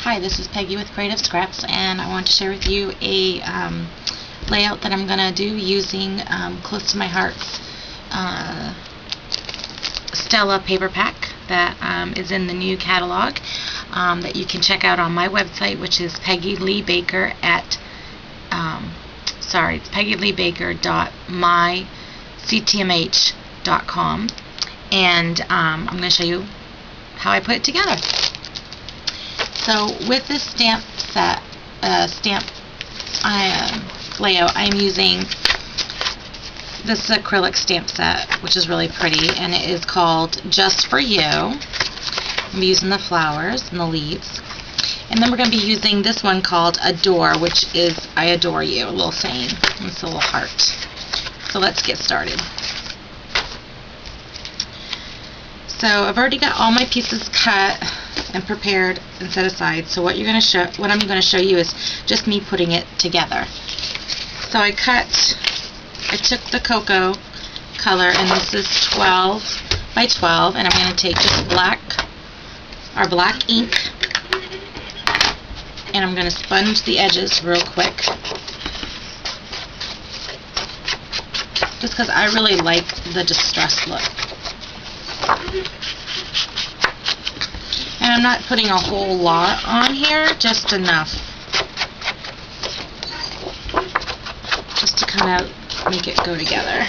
Hi, this is Peggy with Creative Scraps, and I want to share with you a layout that I'm going to do using close to my heart's Stella paper pack that is in the new catalog that you can check out on my website, which is Peggy Lee Baker at it's peggyleebaker.my-ctmh.com, and I'm going to show you how I put it together. So with this stamp set, layout, I'm using this acrylic stamp set, which is really pretty, and it is called Just For You. I'm using the flowers and the leaves. And then we're going to be using this one called Adore, which is I adore you, a little saying. It's a little heart. So let's get started. So I've already got all my pieces cut and prepared and set aside. So what I'm going to show you is just me putting it together. So I took the cocoa color, and this is 12 by 12, and I'm going to take just black ink, and I'm going to sponge the edges real quick, just because I really like the distressed look. And I'm not putting a whole lot on here, just enough, just to kind of make it go together.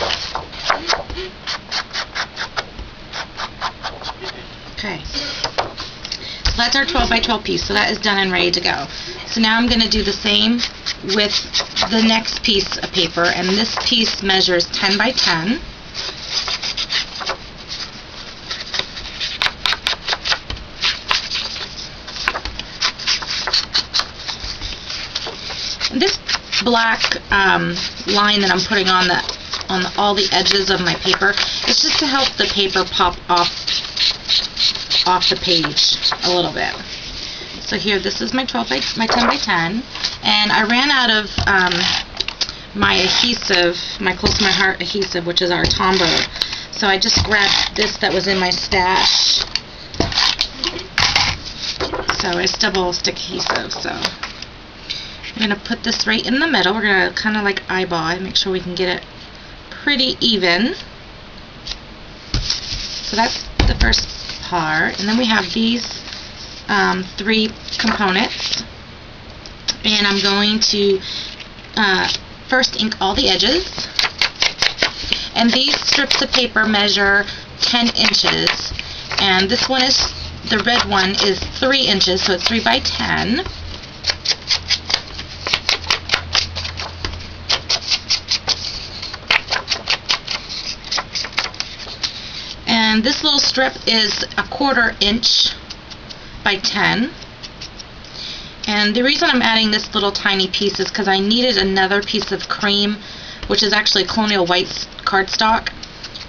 Okay, so that's our 12 by 12 piece, so that is done and ready to go. So now I'm going to do the same with the next piece of paper, and this piece measures 10 by 10. And this black line that I'm putting on all the edges of my paper, it's just to help the paper pop off the page a little bit. So here, this is my 10 by 10, and I ran out of my adhesive, my Close to My Heart adhesive, which is our Tombow. So I just grabbed this that was in my stash. So it's double stick adhesive. So I'm going to put this right in the middle. We're going to kind of like eyeball it, make sure we can get it pretty even. So that's the first part. And then we have these 3 components. And I'm going to first ink all the edges. And these strips of paper measure 10 inches. And this one is, the red one is 3 inches, so it's 3 by 10. And this little strip is 1/4 inch by 10. And the reason I'm adding this little tiny piece is because I needed another piece of cream, which is actually Colonial White's cardstock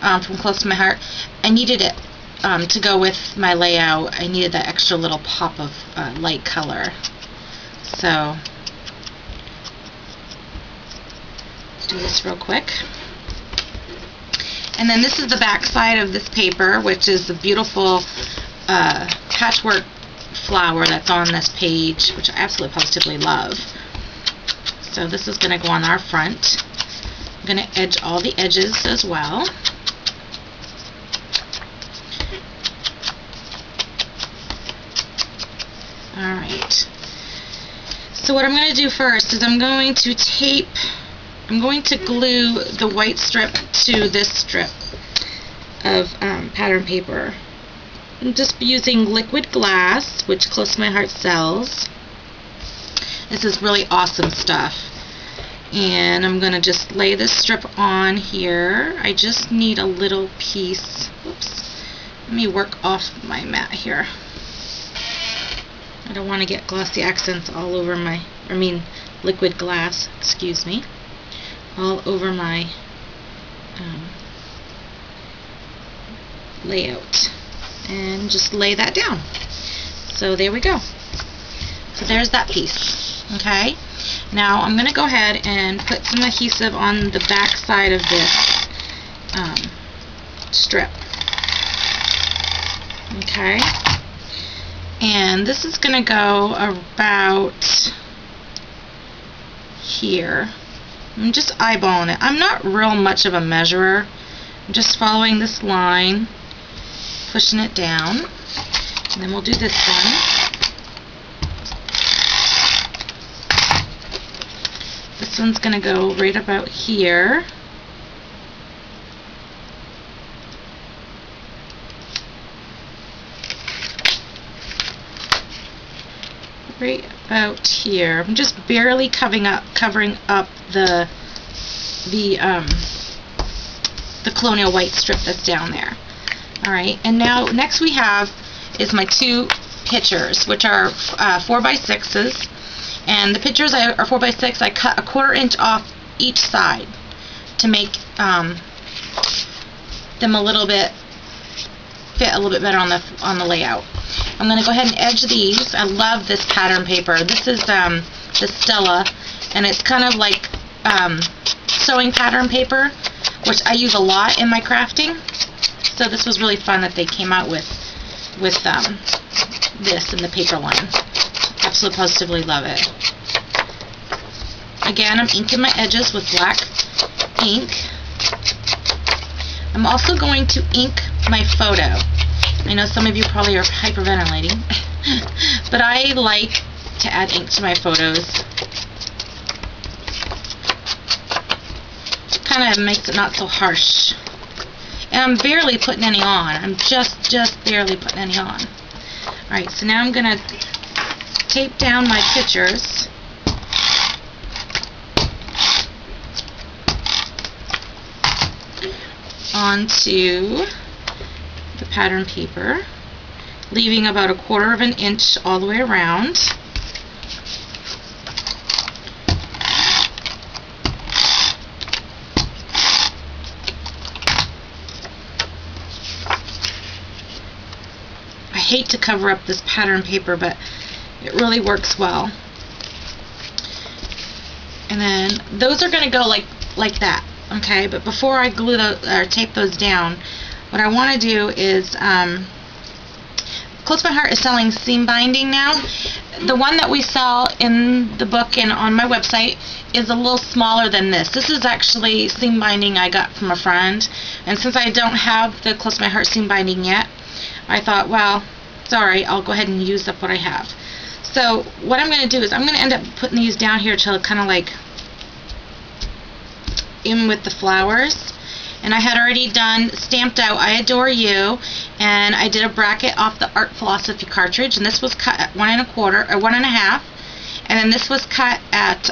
from Close to My Heart. I needed it to go with my layout. I needed that extra little pop of light color. So let's do this real quick. And then this is the back side of this paper, which is the beautiful patchwork flower that's on this page, which I absolutely positively love. So this is going to go on our front. I'm going to edge all the edges as well. Alright. So what I'm going to do first is I'm going to glue the white strip to this strip of pattern paper. I'm just using liquid glass, which Close to My Heart sells. This is really awesome stuff. And I'm going to just lay this strip on here. I just need a little piece. Oops. Let me work off my mat here. I don't want to get glossy accents all over liquid glass, excuse me, all over my layout, and just lay that down. So there we go. So there's that piece. Okay, now I'm going to go ahead and put some adhesive on the back side of this strip. Okay, And this is going to go about here. I'm just eyeballing it. I'm not real much of a measurer. I'm just following this line, pushing it down. And then we'll do this one. This one's going to go right about here. Right about here. I'm just barely covering up the colonial white strip that's down there. All right, and now next we have is my two pictures, which are 4x6s, and the pictures are 4x6. I cut a 1/4 inch off each side to make them a little bit fit a little bit better on the layout. I'm going to go ahead and edge these. I love this pattern paper. This is the Stella, and it's kind of like sewing pattern paper, which I use a lot in my crafting. So this was really fun that they came out with this in the paper line. Absolutely positively love it. Again, I'm inking my edges with black ink. I'm also going to ink my photo. I know some of you probably are hyperventilating, but I like to add ink to my photos. It kind of makes it not so harsh. And I'm barely putting any on. I'm just barely putting any on. Alright, so now I'm going to tape down my pictures. Onto the pattern paper, leaving about 1/4 of an inch all the way around. I hate to cover up this pattern paper, but it really works well. And then those are going to go like that, okay? But before I glue those or tape those down, what I want to do is, Close My Heart is selling seam binding now. The one that we sell in the book and on my website is a little smaller than this. This is actually seam binding I got from a friend, and since I don't have the Close My Heart seam binding yet, I thought, well, sorry, I'll go ahead and use up what I have. So what I'm going to do is I'm going to end up putting these down here till kind of like in with the flowers. And I had already done stamped out I Adore You, and I did a bracket off the Art Philosophy cartridge, and this was cut at 1 1/4 or 1 1/2, and then this was cut at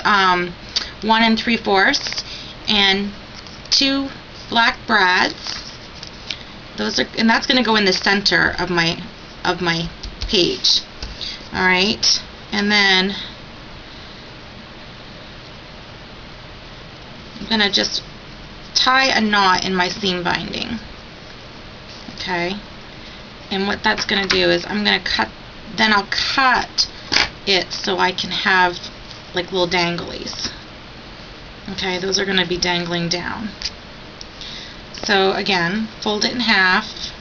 1 3/4, and 2 black brads. Those are, and that's going to go in the center of my page. All right, and then I'm going to just tie a knot in my seam binding. Okay, and what that's going to do is I'm going to cut, then I'll cut it so I can have like little danglies. Okay, those are going to be dangling down. So again, fold it in half.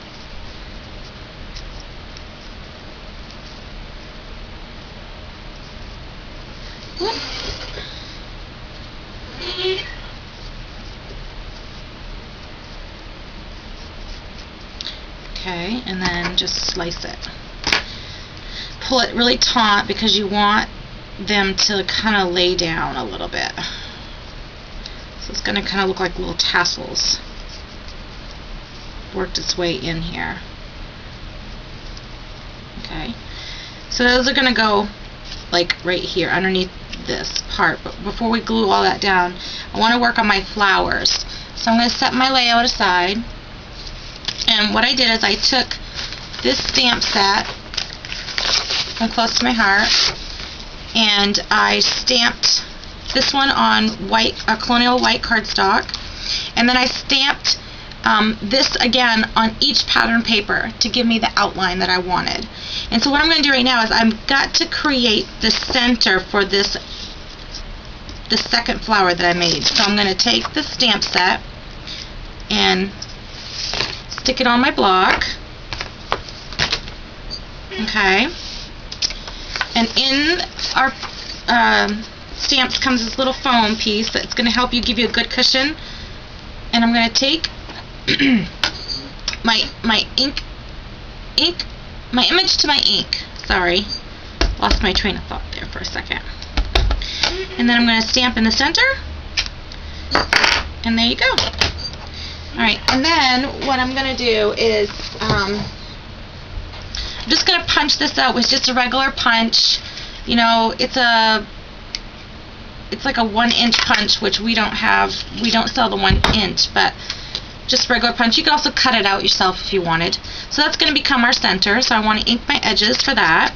Okay, and then just slice it. Pull it really taut because you want them to kind of lay down a little bit. So it's going to kind of look like little tassels. Worked its way in here. Okay, so those are going to go like right here underneath this part. But before we glue all that down, I want to work on my flowers. So I'm going to set my layout aside. And what I did is I took this stamp set from Close to My Heart, and I stamped this one on white, colonial white cardstock, and then I stamped this again on each pattern paper to give me the outline that I wanted. And so what I'm going to do right now is I've got to create the center for this, the second flower that I made. So I'm going to take the stamp set and stick it on my block. Okay, And in our stamps comes this little foam piece that's going to help you, give you a good cushion. And I'm going to take my image to my ink. Sorry, lost my train of thought there for a second. And then I'm going to stamp in the center. And there you go. Alright, and then what I'm going to do is I'm just going to punch this out with just a regular punch. You know, it's like a 1-inch punch, which we don't have. We don't sell the 1 inch, but just regular punch. You can also cut it out yourself if you wanted. So that's going to become our center. So I want to ink my edges for that.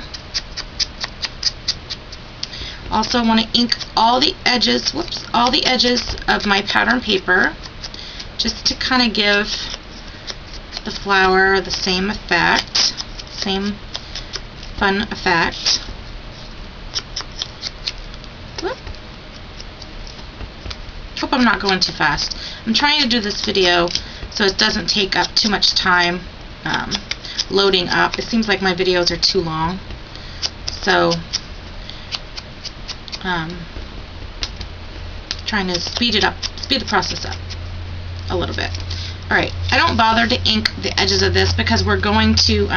Also, I want to ink all the edges. All the edges of my pattern paper, just to kind of give the flower the same effect, same fun effect. Whoop. Hope I'm not going too fast. I'm trying to do this video so it doesn't take up too much time loading up. It seems like my videos are too long, so trying to speed the process up a little bit. Alright, I don't bother to ink the edges of this because we're going to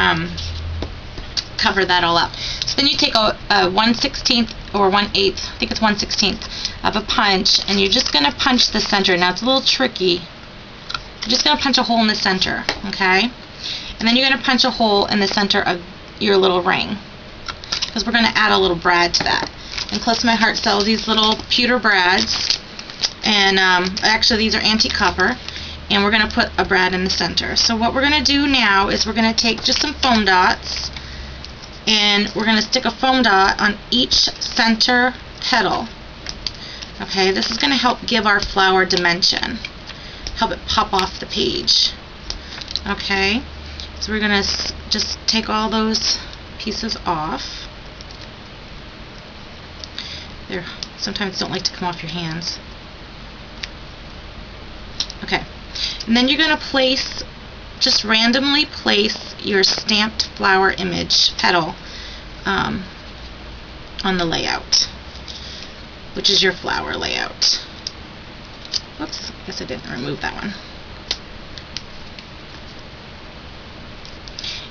cover that all up. So then you take a 1/16 or 1/8, I think it's 1/16 of a punch, and you're just going to punch the center. Now it's a little tricky. You're just going to punch a hole in the center, okay? And then you're going to punch a hole in the center of your little ring, because we're going to add a little brad to that. And Close to My Heart sells these little pewter brads, and actually these are antique copper, and we're going to put a brad in the center. So what we're going to do now is we're going to take just some foam dots, and we're going to stick a foam dot on each center petal. Okay, this is going to help give our flower dimension, help it pop off the page. Okay, so we're going to just take all those pieces off. They sometimes don't like to come off your hands. Okay, and then you're going to place, just randomly place your stamped flower image petal on the layout, which is your flower layout. Whoops, I guess I didn't remove that one.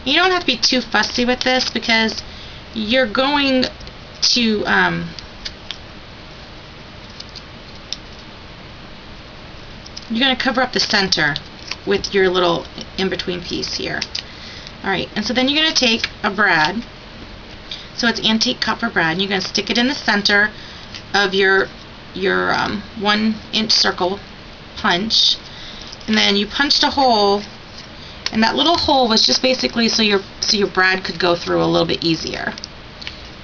You don't have to be too fussy with this because you're going to cover up the center with your little in-between piece here. Alright, and so then you're going to take a brad. So it's antique copper brad, and you're going to stick it in the center of your 1-inch circle punch. And then you punched a hole, and that little hole was just basically so your brad could go through a little bit easier.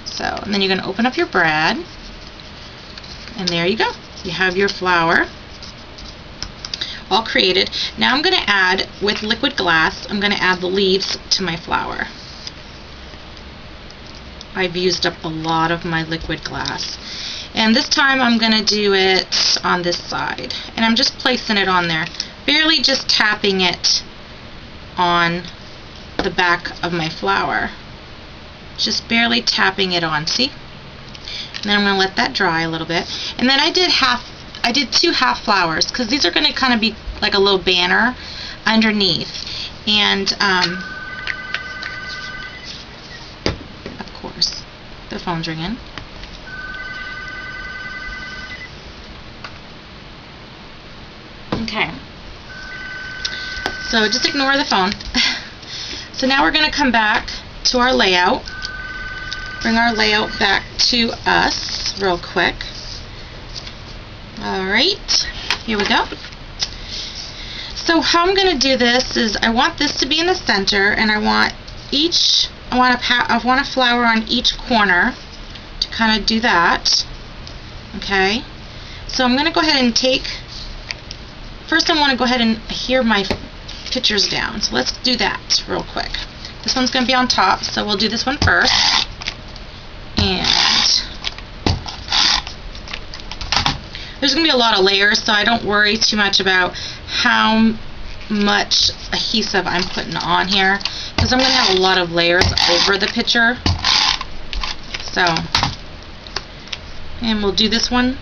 So, and then you're going to open up your brad, and there you go. You have your flower all created. Now I'm going to add, with liquid glass, I'm going to add the leaves to my flower. I've used up a lot of my liquid glass. And this time I'm going to do it on this side. And I'm just placing it on there, barely just tapping it on the back of my flower. Just barely tapping it on, see? And then I'm going to let that dry a little bit. And then I did 2 half flowers, because these are going to kind of be like a little banner underneath. And of course, the phone's ringing. Okay, so just ignore the phone. So now we're going to come back to our layout, bring our layout back to us real quick. Alright, here we go. So how I'm going to do this is I want this to be in the center, and I want a flower on each corner to kind of do that. Okay, so I'm going to go ahead and first I want to go ahead and adhere my pictures down. So let's do that real quick. This one's going to be on top, so we'll do this one first. And there's going to be a lot of layers, so I don't worry too much about how much adhesive I'm putting on here, because I'm going to have a lot of layers over the picture. So So, and we'll do this one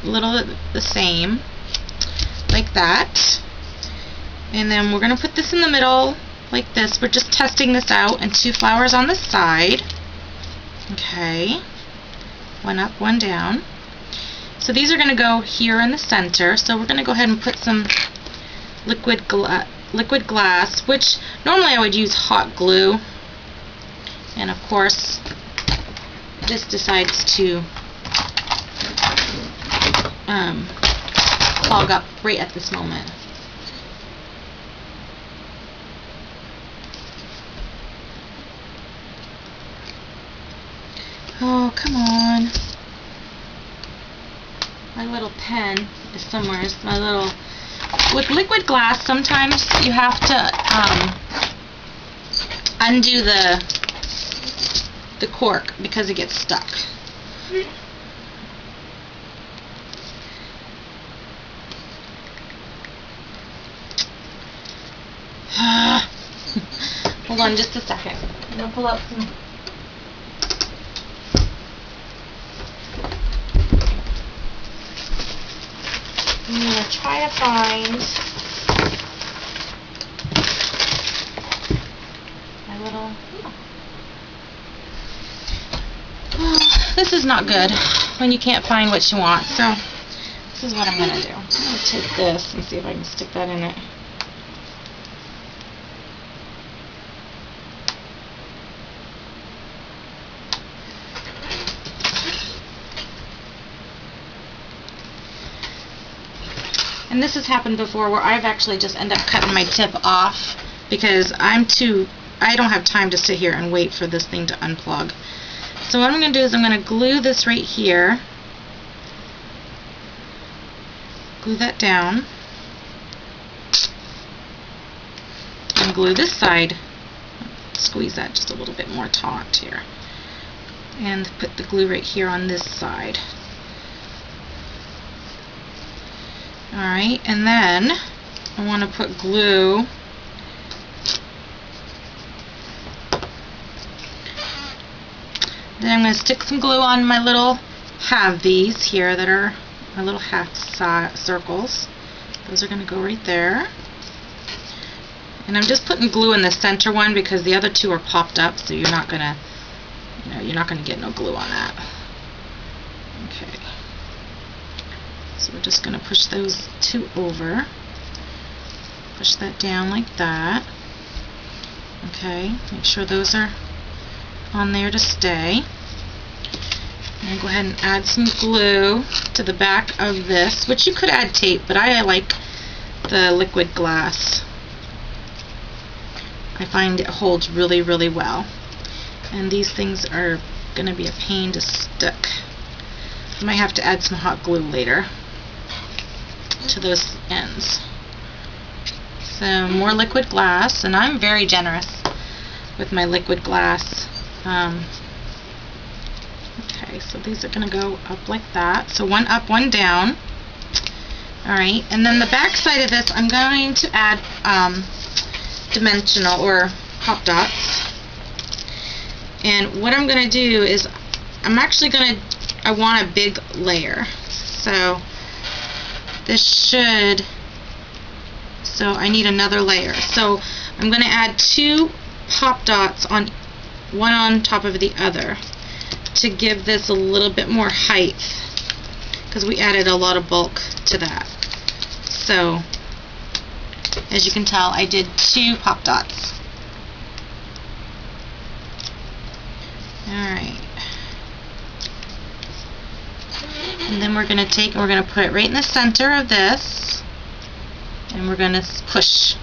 a little the same, like that. And then we're going to put this in the middle, like this. We're just testing this out, and 2 flowers on the side. Okay. One up, one down. So these are going to go here in the center. So we're going to go ahead and put some liquid glass, which normally I would use hot glue. And of course, this decides to clog up right at this moment. Oh, come on. My little pen is somewhere. It's my little... With liquid glass, sometimes you have to undo the cork because it gets stuck. Hold on just a second. I'm going to pull out some... I'm going to try to find my little... Oh, this is not good when you can't find what you want, so this is what I'm going to do. I'm going to take this and see if I can stick that in it. And this has happened before where I've actually just ended up cutting my tip off because I don't have time to sit here and wait for this thing to unplug. So what I'm going to do is I'm going to glue this right here. Glue that down. And glue this side. Squeeze that just a little bit more taut here. And put the glue right here on this side. Alright, and then I want to put glue then I'm going to stick some glue on my little half-these here that are my little half circles. Those are going to go right there. And I'm just putting glue in the center one because the other 2 are popped up, so you're not going to, you're not going to get no glue on that. Okay. So we're just going to push those 2 over. Push that down like that. Okay, make sure those are on there to stay. And go ahead and add some glue to the back of this, which you could add tape, but I like the liquid glass. I find it holds really, really well. And these things are going to be a pain to stick. I might have to add some hot glue later to those ends. So more liquid glass, and I'm very generous with my liquid glass. Okay, so these are going to go up like that. So one up, one down. Alright, and then the back side of this I'm going to add dimensional or pop dots. And what I'm going to do is I want a big layer. So I need another layer. So I'm going to add 2 pop dots on one on top of the other to give this a little bit more height because we added a lot of bulk to that. So as you can tell, I did 2 pop dots. Alright. And then we're going to take and we're going to put it right in the center of this, and we're going to push.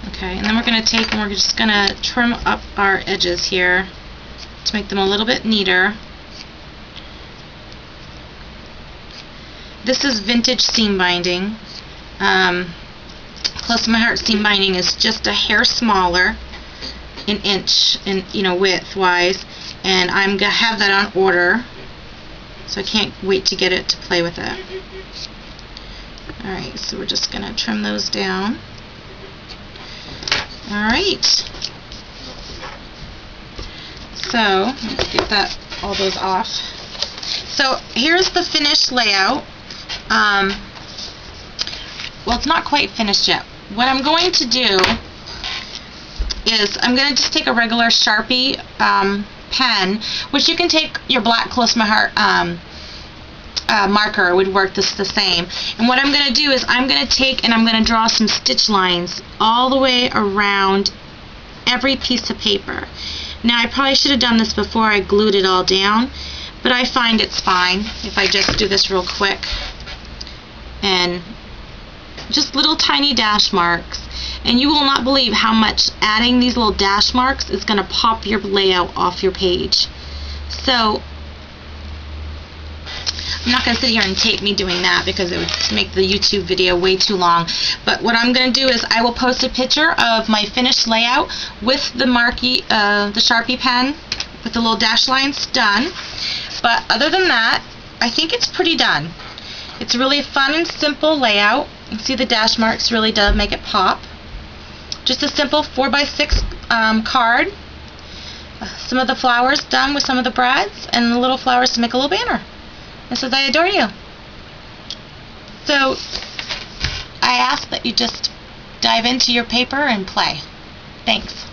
Okay, and then we're going to take and we're just going to trim up our edges here to make them a little bit neater. This is vintage seam binding. Close to My Heart seam binding is just a hair smaller, an inch in width wise, and I'm gonna have that on order, so I can't wait to get it to play with it. Alright, so we're just gonna trim those down. Alright, So let's get that all those off. So here's the finished layout. Well, it's not quite finished yet. What I'm going to do is I'm going to just take a regular Sharpie pen, which you can take your black Close My Heart marker, would work just the same. And what I'm going to do is I'm going to take and I'm going to draw some stitch lines all the way around every piece of paper. Now, I probably should have done this before I glued it all down, but I find it's fine if I just do this real quick. And just little tiny dash marks. And you will not believe how much adding these little dash marks is going to pop your layout off your page. So, I'm not going to sit here and tape me doing that because it would make the YouTube video way too long. But what I'm going to do is I will post a picture of my finished layout with the the Sharpie pen with the little dash lines done. But other than that, I think it's pretty done. It's really a fun and simple layout. You can see the dash marks really do make it pop. Just a simple 4x6 card. Some of the flowers done with some of the brads, and the little flowers to make a little banner. It says, I adore you. So, I ask that you just dive into your paper and play. Thanks.